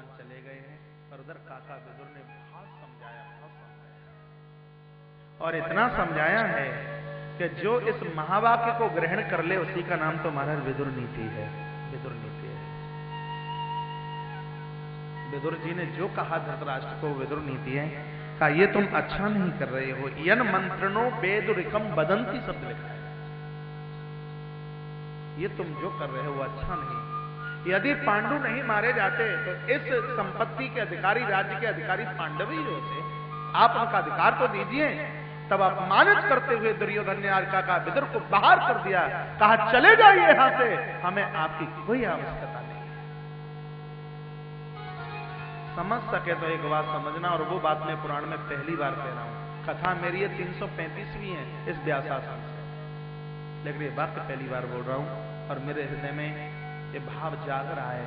भगवान चले गए हैं, और उधर काका विदुर ने बहुत समझाया और इतना समझाया है कि जो इस महावाक्य को ग्रहण कर ले उसी का नाम तो महाराज विदुर नीति है। विदुर नीति है। विदुर जी ने जो कहा धृतराष्ट्र को विदुर नीति है, कहा ये तुम अच्छा नहीं कर रहे हो। यन मंत्रणो वेदुरिकम बदंती शब्द लिखा है, ये तुम जो कर रहे हो वो अच्छा नहीं। यदि पांडु नहीं मारे जाते तो इस संपत्ति के अधिकारी, राज्य के अधिकारी पांडव ही होते। आप उनका अधिकार तो दीजिए। तब अपमानित करते हुए दुर्योधन ने काका विदुर को बाहर कर दिया, कहा चले जाइए यहां से, हमें आपकी कोई आवश्यकता नहीं। समझ सके तो एक बात समझना, और वो बात मैं पुराण में पहली बार कह रहा हूं। कथा मेरी ये 335वीं है इस व्यासासन से, लेकिन ये बात पहली बार बोल रहा हूं और मेरे हृदय में ये भाव जाग रहा है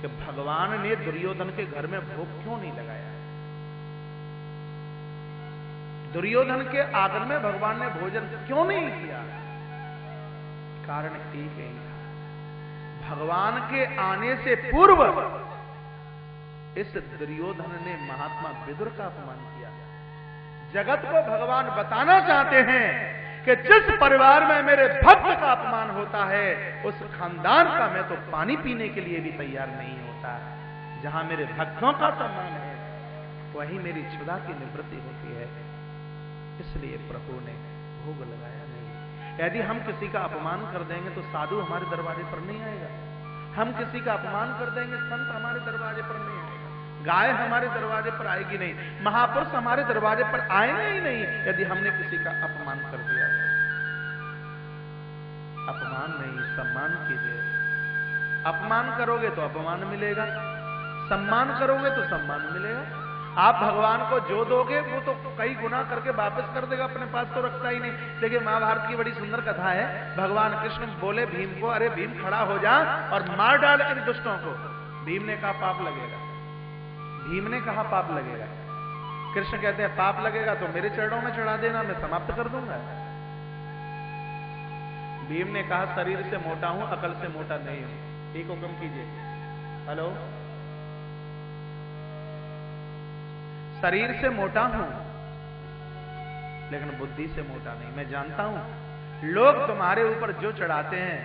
कि भगवान ने दुर्योधन के घर में भोग क्यों नहीं लगाया। दुर्योधन के आंगन में भगवान ने भोजन क्यों नहीं किया। कारण एक ही था, भगवान के आने से पूर्व इस दुर्योधन ने महात्मा विदुर का अपमान किया। जगत को भगवान बताना चाहते हैं कि जिस परिवार में मेरे भक्त का अपमान होता है उस खानदान का मैं तो पानी पीने के लिए भी तैयार नहीं होता। जहां मेरे भक्तों का सम्मान है वहीं मेरी क्षुधा की निवृत्ति होती है। इसलिए प्रभु ने भोग लगाया नहीं। यदि हम किसी का अपमान कर देंगे तो साधु हमारे दरवाजे पर नहीं आएगा। हम किसी का अपमान कर देंगे संत हमारे दरवाजे पर नहीं आएगा। गाय हमारे दरवाजे पर आएगी नहीं। महापुरुष हमारे दरवाजे पर आएंगे ही नहीं यदि हमने किसी का अपमान कर दिया। अपमान नहीं, सम्मान कीजिए। अपमान करोगे तो अपमान मिलेगा, सम्मान करोगे तो सम्मान मिलेगा। आप भगवान को जो दोगे वो तो कई गुना करके वापस कर देगा, अपने पास तो रखता ही नहीं। देखिए महाभारत की बड़ी सुंदर कथा है। भगवान कृष्ण बोले भीम को, अरे भीम खड़ा हो जा और मार डाल इन दुष्टों को। भीम ने कहा पाप लगेगा। भीम ने कहा पाप लगेगा। कृष्ण कहते हैं पाप लगेगा तो मेरे चरणों में चढ़ा देना, मैं समाप्त कर दूंगा। भीम ने कहा शरीर से मोटा हूं, अकल से मोटा नहीं हूं। एक हुक्म कीजिए। हेलो, शरीर से मोटा हूं लेकिन बुद्धि से मोटा नहीं। मैं जानता हूं लोग तुम्हारे ऊपर जो चढ़ाते हैं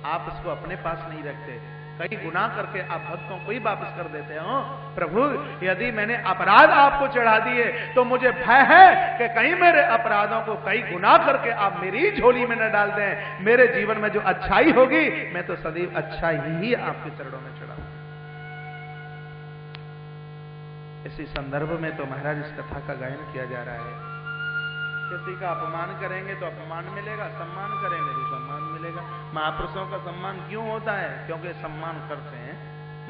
आप उसको अपने पास नहीं रखते, कई गुना करके आप भक्तों को ही वापस कर देते हो। प्रभु यदि मैंने अपराध आपको चढ़ा दिए तो मुझे भय है कि कहीं मेरे अपराधों को कई गुना करके आप मेरी झोली में न डाल दें। मेरे जीवन में जो अच्छाई होगी मैं तो सदैव अच्छा ही आपके चरणों में चढ़ाऊंगा। इसी संदर्भ में तो महाराज इस कथा का गायन किया जा रहा है। किसी का अपमान करेंगे तो अपमान मिलेगा, सम्मान करेंगे तो सम्मान मिलेगा। महापुरुषों का सम्मान क्यों होता है? क्योंकि सम्मान करते हैं।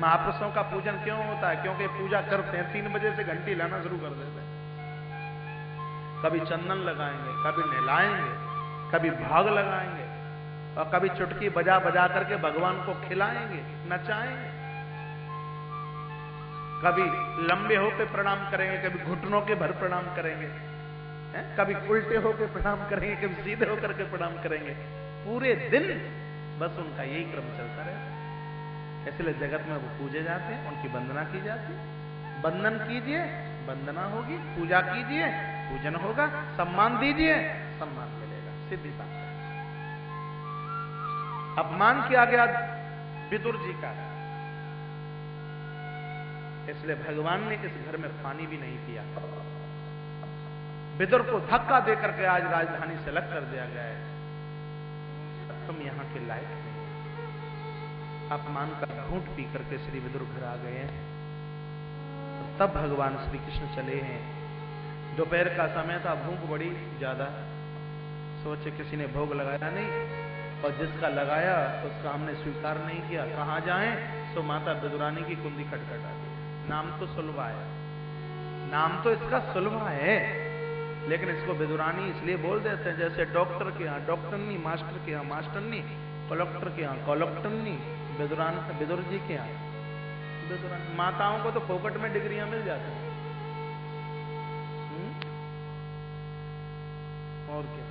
महापुरुषों का पूजन क्यों होता है? क्योंकि पूजा करते हैं। 3 बजे से घंटी लाना शुरू कर देते हैं। कभी चंदन लगाएंगे, कभी नहलाएंगे, कभी भाग लगाएंगे और कभी चुटकी बजा बजा करके भगवान को खिलाएंगे, नचाएंगे। कभी लंबे होकर प्रणाम करेंगे, कभी घुटनों के भर प्रणाम करेंगे, कभी उल्टे होकर प्रणाम करेंगे, कभी सीधे होकर के प्रणाम करेंगे। पूरे दिन बस उनका यही क्रम चलता रहता। इसलिए जगत में वो पूजे जाते हैं, उनकी वंदना की जाती है। वंदन कीजिए, वंदना होगी। पूजा कीजिए, पूजन होगा। सम्मान दीजिए, सम्मान मिलेगा। सीधी बात है। अपमान किया गया विदुर जी का, इसलिए भगवान ने इस घर में पानी भी नहीं पिया। विदुर को धक्का देकर के आज राजधानी से अलग कर दिया गया है। तुम यहां के लायक नहीं। अपमान का घूंट पी करके श्री विदुर घर आ गए हैं। तब भगवान श्री कृष्ण चले हैं। दोपहर का समय था, भूख बड़ी ज्यादा। सोचे किसी ने भोग लगाया नहीं, और जिसका लगाया उसका हमने स्वीकार नहीं किया। कहां जाएं? तो माता विदुरानी की कुंडी खटखटा दी। नाम तो सुलभा है, नाम तो इसका सुलभा है, लेकिन इसको विदुरानी इसलिए बोल देते हैं जैसे डॉक्टर के यहाँ डॉक्टरनी, मास्टर के यहाँ मास्टरनी, कलेक्टर के यहाँ कलेक्टरनी, विदुर जी के यहाँ विदुरानी। माताओं को तो फोकट में डिग्रियां मिल जाती हैं। और क्या,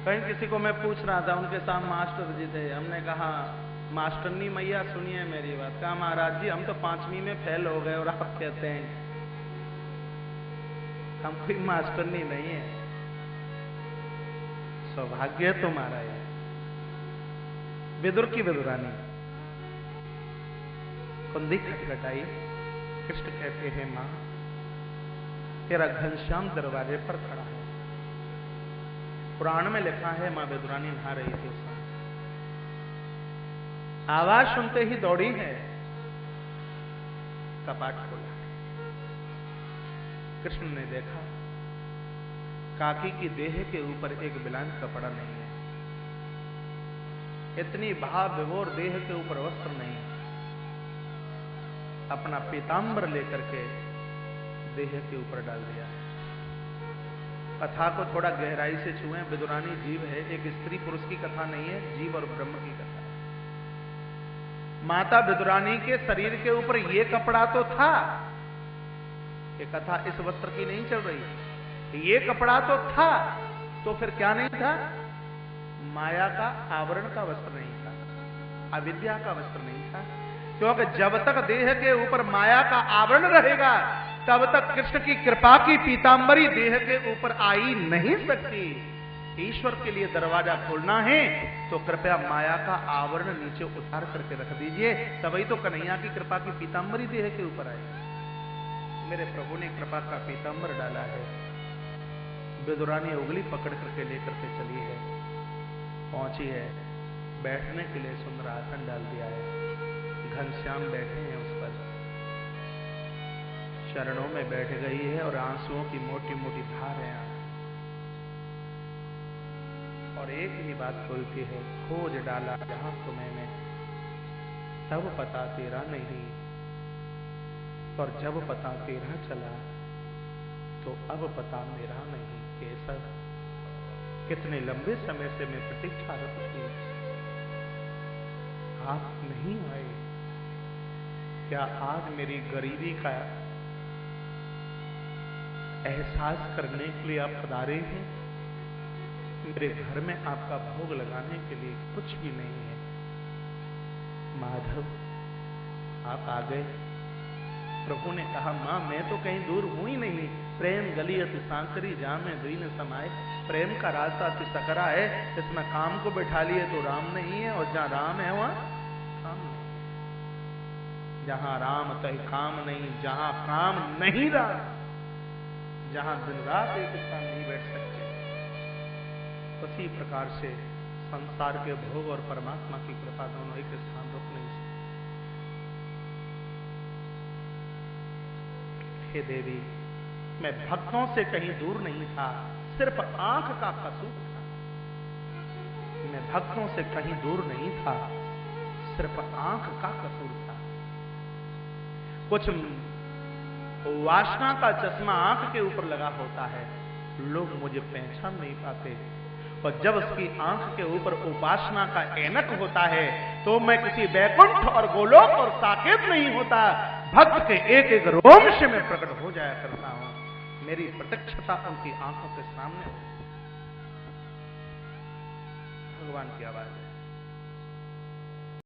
कहीं किसी को मैं पूछ रहा था, उनके साथ मास्टर जी थे। हमने कहा मास्टरनी मैया सुनिए मेरी बात। कहा महाराज जी हम तो 5वीं में फेल हो गए और आप कहते हैं हम कोई मास्टरनी नहीं है। सौभाग्य तुम्हारा है। विदुर की विदुरानी कुंदी खटखटाई। कृष्ण कहते हैं मां तेरा घनश्याम दरवाजे पर खड़ा है। पुराण में लिखा है मां विदुरानी नहा रही थी उस समय। आवाज सुनते ही दौड़ी है, कपाट खोला। कृष्ण ने देखा काकी की देह के ऊपर एक बिलान कपड़ा नहीं है। इतनी भाव विभोर देह के ऊपर वस्त्र नहीं। अपना पीतांबर लेकर के देह के ऊपर डाल दिया। कथा को थोड़ा गहराई से छुएं। विदुरानी जीव है, एक स्त्री पुरुष की कथा नहीं है, जीव और ब्रह्म की कथा है। माता विदुरानी के शरीर के ऊपर ये कपड़ा तो था। ये कथा इस वस्त्र की नहीं चल रही। ये कपड़ा तो था, तो फिर क्या नहीं था? माया का आवरण का वस्त्र नहीं था, अविद्या का वस्त्र नहीं था। क्योंकि जब तक देह के ऊपर माया का आवरण रहेगा तब तक कृष्ण की कृपा की पीतांबरी देह के ऊपर आ ही नहीं सकती। ईश्वर के लिए दरवाजा खोलना है तो कृपया माया का आवरण नीचे उतार करके रख दीजिए, तभी तो कन्हैया की कृपा की पीतांबरी देह के ऊपर आएगी। मेरे प्रभु ने कृपा का पीतांबर डाला है। विदुरानी उंगली पकड़ करके लेकर के चली है, पहुंची है, बैठने के लिए सुंदर आसन डाल दिया है। घनश्याम बैठे हैं उस पर, चरणों में बैठ गई है और आंसुओं की मोटी मोटी धार है। और एक ही बात बोलती है, खोज डाला जहां तुम्हें मैं, तब पता तेरा नहीं, और जब पता तेरा चला तो अब पता मेरा नहीं। केसर कितने लंबे समय से मैं प्रतीक्षारत थी, आप नहीं आए। क्या आज मेरी गरीबी का एहसास करने के लिए आप पधारे हैं? मेरे घर में आपका भोग लगाने के लिए कुछ भी नहीं है। माधव आप आ गए। प्रभु ने कहा मां मैं तो कहीं दूर हूं ही नहीं। प्रेम गली अति सांकरी जामे दीन समाये। प्रेम का रास्ता अति सकरा है, इसमें काम को बैठा लिए तो राम नहीं है, और जहां राम है वहां काम नहीं। जहां राम तहीं काम नहीं, जहां काम नहीं राम, जहां दिन रात एक स्थान नहीं बैठ सकते। उसी प्रकार से संसार के भोग और परमात्मा की कृपा दोनों एक स्थान रुक नहीं सकते। हे देवी मैं भक्तों से कहीं दूर नहीं था, सिर्फ आंख का कसूर था। मैं भक्तों से कहीं दूर नहीं था, सिर्फ आंख का कसूर था। कुछ वासना का चश्मा आंख के ऊपर लगा होता है, लोग मुझे पहचान नहीं पाते। और जब उसकी आंख के ऊपर उपासना का ऐनक होता है तो मैं किसी वैकुंठ और गोलोक और साकेत नहीं होता, भक्त के एक एक रोम से मैं प्रकट हो जाया करता हूं। मेरी प्रत्यक्षता उनकी आंखों के सामने हो। भगवान की आवाज है।